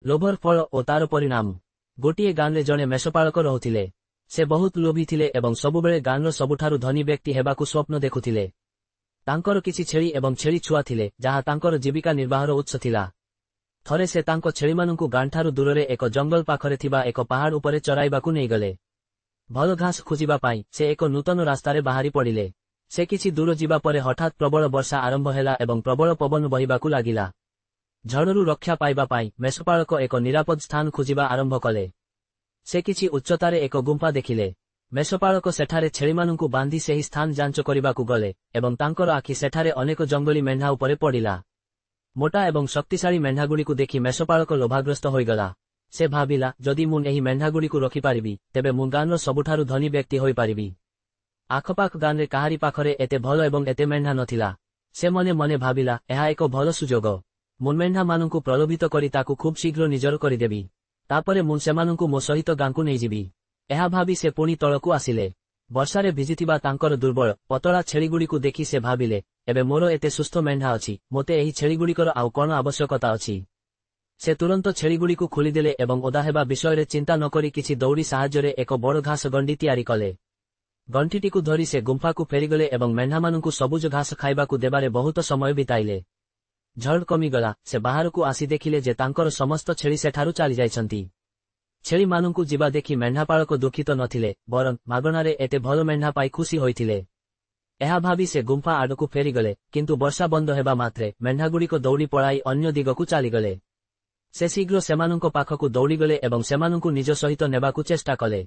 ଲୋଭର ଫଳ ଓ ତାର ପରିଣାମ। ଗୋଟିଏ ଗାଁରେ ଜଣେ ମେଷପାଳକ ରହୁଥିଲେ। ସେ ବହୁତ ଲୋଭୀ ଥିଲେ ଏବଂ ସବୁବେଳେ ଗାଁର ସବୁଠାରୁ ଧନୀ ବ୍ୟକ୍ତି ହେବାକୁ ସ୍ୱପ୍ନ ଦେଖୁଥିଲେ। ତାଙ୍କର କିଛି ଛେଳି ଏବଂ ଛେଳି ଛୁଆ ଥିଲେ, ଯାହା ତାଙ୍କର ଜୀବିକା ନିର୍ବାହର ଉତ୍ସ ଥିଲା। ଥରେ ସେ ତାଙ୍କ ଛେଳିମାନଙ୍କୁ ଗାଁଠାରୁ ଦୂରରେ ଏକ ଜଙ୍ଗଲ ପାଖରେ ଥିବା ଏକ ପାହାଡ଼ ଉପରେ ଚରାଇବାକୁ ନେଇଗଲେ। ଭଲ ଘାସ ଖୋଜିବା ପାଇଁ ସେ ଏକ ନୂତନ ରାସ୍ତାରେ ବାହାରି ପଡ଼ିଲେ। ସେ କିଛି ଦୂର ଯିବା ପରେ ହଠାତ୍ ପ୍ରବଳ ବର୍ଷା ଆରମ୍ଭ ହେଲା ଏବଂ ପ୍ରବଳ ପବନ ବହିବାକୁ ଲାଗିଲା। ଝଡ଼ରୁ ରକ୍ଷା ପାଇବା ପାଇଁ ମେଷପାଳକ ଏକ ନିରାପଦ ସ୍ଥାନ ଖୋଜିବା ଆରମ୍ଭ କଲେ। ସେ କିଛି ଉଚ୍ଚତାରେ ଏକ ଗୁମ୍ଫା ଦେଖିଲେ। ମେଷପାଳକ ସେଠାରେ ଛେଳିମାନଙ୍କୁ ବାନ୍ଧି ସେହି ସ୍ଥାନ ଯାଞ୍ଚ କରିବାକୁ ଗଲେ ଏବଂ ତାଙ୍କର ଆଖି ସେଠାରେ ଅନେକ ଜଙ୍ଗଲୀ ମେଣ୍ଢା ଉପରେ ପଡ଼ିଲା। ମୋଟା ଏବଂ ଶକ୍ତିଶାଳୀ ମେଣ୍ଢାଗୁଡ଼ିକୁ ଦେଖି ମେଷପାଳକ ଲୋଭାଗ୍ରସ୍ତ ହୋଇଗଲା। ସେ ଭାବିଲା, ଯଦି ମୁଁ ଏହି ମେଣ୍ଢାଗୁଡ଼ିକୁ ରଖିପାରିବି, ତେବେ ମୁଁ ଗାଁର ସବୁଠାରୁ ଧନୀ ବ୍ୟକ୍ତି ହୋଇପାରିବି। ଆଖପାଖ ଗାଁରେ କାହାରି ପାଖରେ ଏତେ ଭଲ ଏବଂ ଏତେ ମେଣ୍ଢା ନଥିଲା। ସେ ମନେ ମନେ ଭାବିଲା, ଏହା ଏକ ଭଲ ସୁଯୋଗ। ମୁଁ ମେଣ୍ଢାମାନଙ୍କୁ ପ୍ରଲୋଭିତ କରି ତାକୁ ଖୁବ୍ ଶୀଘ୍ର ନିଜର କରିଦେବି। ତାପରେ ମୁଁ ସେମାନଙ୍କୁ ମୋ ସହିତ ଗାଁକୁ ନେଇଯିବି। ଏହା ଭାବି ସେ ପୁଣି ତଳକୁ ଆସିଲେ। ବର୍ଷାରେ ଭିଜିଥିବା ତାଙ୍କର ଦୁର୍ବଳ, ପତଳା ଛେଳିଗୁଡ଼ିକୁ ଦେଖି ସେ ଭାବିଲେ, ଏବେ ମୋର ଏତେ ସୁସ୍ଥ ମେଣ୍ଢା ଅଛି, ମୋତେ ଏହି ଛେଳିଗୁଡ଼ିକର ଆଉ କ'ଣ ଆବଶ୍ୟକତା ଅଛି। ସେ ତୁରନ୍ତ ଛେଳିଗୁଡ଼ିକୁ ଖୋଲିଦେଲେ ଏବଂ ଓଦା ହେବା ବିଷୟରେ ଚିନ୍ତା ନକରି କିଛି ଦଉଡ଼ି ସାହାଯ୍ୟରେ ଏକ ବଡ଼ ଘାସ ଗଣ୍ଡି ତିଆରି କଲେ। ଗଣ୍ଠିଟିକୁ ଧରି ସେ ଗୁମ୍ଫାକୁ ଫେରିଗଲେ ଏବଂ ମେଣ୍ଢାମାନଙ୍କୁ ସବୁଜ ଘାସ ଖାଇବାକୁ ଦେବାରେ ବହୁତ ସମୟ ବିତାଇଲେ। ଝଡ଼ କମିଗଲା। ସେ ବାହାରକୁ ଆସି ଦେଖିଲେ ଯେ ତାଙ୍କର ସମସ୍ତ ଛେଳି ସେଠାରୁ ଚାଲିଯାଇଛନ୍ତି। ଛେଳିମାନଙ୍କୁ ଯିବା ଦେଖି ମେଣ୍ଢାପାଳକ ଦୁଃଖିତ ନଥିଲେ, ବରଂ ମାଗଣାରେ ଏତେ ଭଲ ମେଣ୍ଢା ପାଇ ଖୁସି ହୋଇଥିଲେ। ଏହା ଭାବି ସେ ଗୁମ୍ଫା ଆଡ଼କୁ ଫେରିଗଲେ, କିନ୍ତୁ ବର୍ଷା ବନ୍ଦ ହେବା ମାତ୍ରେ ମେଣ୍ଢାଗୁଡ଼ିକ ଦୌଡ଼ି ପଳାଇ ଅନ୍ୟ ଦିଗକୁ ଚାଲିଗଲେ। ସେ ଶୀଘ୍ର ସେମାନଙ୍କ ପାଖକୁ ଦୌଡ଼ିଗଲେ ଏବଂ ସେମାନଙ୍କୁ ନିଜ ସହିତ ନେବାକୁ ଚେଷ୍ଟା କଲେ।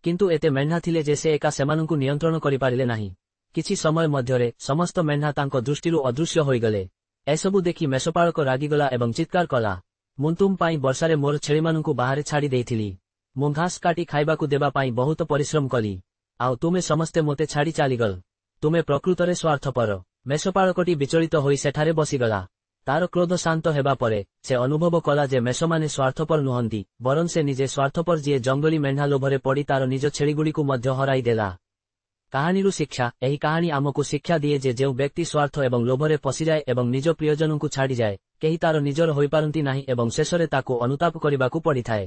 କିନ୍ତୁ ଏତେ ମେଣ୍ଢା ଥିଲେ ଯେ ସେ ଏକା ସେମାନଙ୍କୁ ନିୟନ୍ତ୍ରଣ କରିପାରିଲେ ନାହିଁ। କିଛି ସମୟ ମଧ୍ୟରେ ସମସ୍ତ ମେଣ୍ଢା ତାଙ୍କ ଦୃଷ୍ଟିରୁ ଅଦୃଶ୍ୟ ହୋଇଗଲେ। ଏସବୁ ଦେଖି ମେଷପାଳକ ରାଗିଗଲା ଏବଂ ଚିତ୍କାର କଲା, ମୁଁ ତୁମ ପାଇଁ ବର୍ଷାରେ ମୋର ଛେଳିମାନଙ୍କୁ ବାହାରେ ଛାଡ଼ି ଦେଇଥିଲି। ମୁଁ ଘାସ କାଟି ଖାଇବାକୁ ଦେବା ପାଇଁ ବହୁତ ପରିଶ୍ରମ କଲି, ଆଉ ତୁମେ ସମସ୍ତେ ମୋତେ ଛାଡ଼ି ଚାଲିଗଲ। ତୁମେ ପ୍ରକୃତରେ ସ୍ୱାର୍ଥପର। ମେଷପାଳକଟି ବିଚଳିତ ହୋଇ ସେଠାରେ ବସିଗଲା। ତାର କ୍ରୋଧ ଶାନ୍ତ ହେବା ପରେ ସେ ଅନୁଭବ କଲା ଯେ ମେଷମାନେ ସ୍ୱାର୍ଥପର ନୁହନ୍ତି, ବରଂ ସେ ନିଜେ ସ୍ୱାର୍ଥପର, ଯିଏ ଜଙ୍ଗଲୀ ମେଣ୍ଢା ଲୋଭରେ ପଡ଼ି ତାର ନିଜ ଛେଳିଗୁଡ଼ିକୁ ମଧ୍ୟ ହରାଇଦେଲା। କାହାଣୀରୁ ଶିକ୍ଷା। ଏହି କାହାଣୀ ଆମକୁ ଶିକ୍ଷା ଦିଏ ଯେ ଯେଉଁ ବ୍ୟକ୍ତି ସ୍ୱାର୍ଥ ଏବଂ ଲୋଭରେ ପଶିଯାଏ ଏବଂ ନିଜ ପ୍ରିୟଜନଙ୍କୁ ଛାଡ଼ିଯାଏ, କେହି ତାର ନିଜର ହୋଇପାରନ୍ତି ନାହିଁ ଏବଂ ଶେଷରେ ତାକୁ ଅନୁତାପ କରିବାକୁ ପଡ଼ିଥାଏ।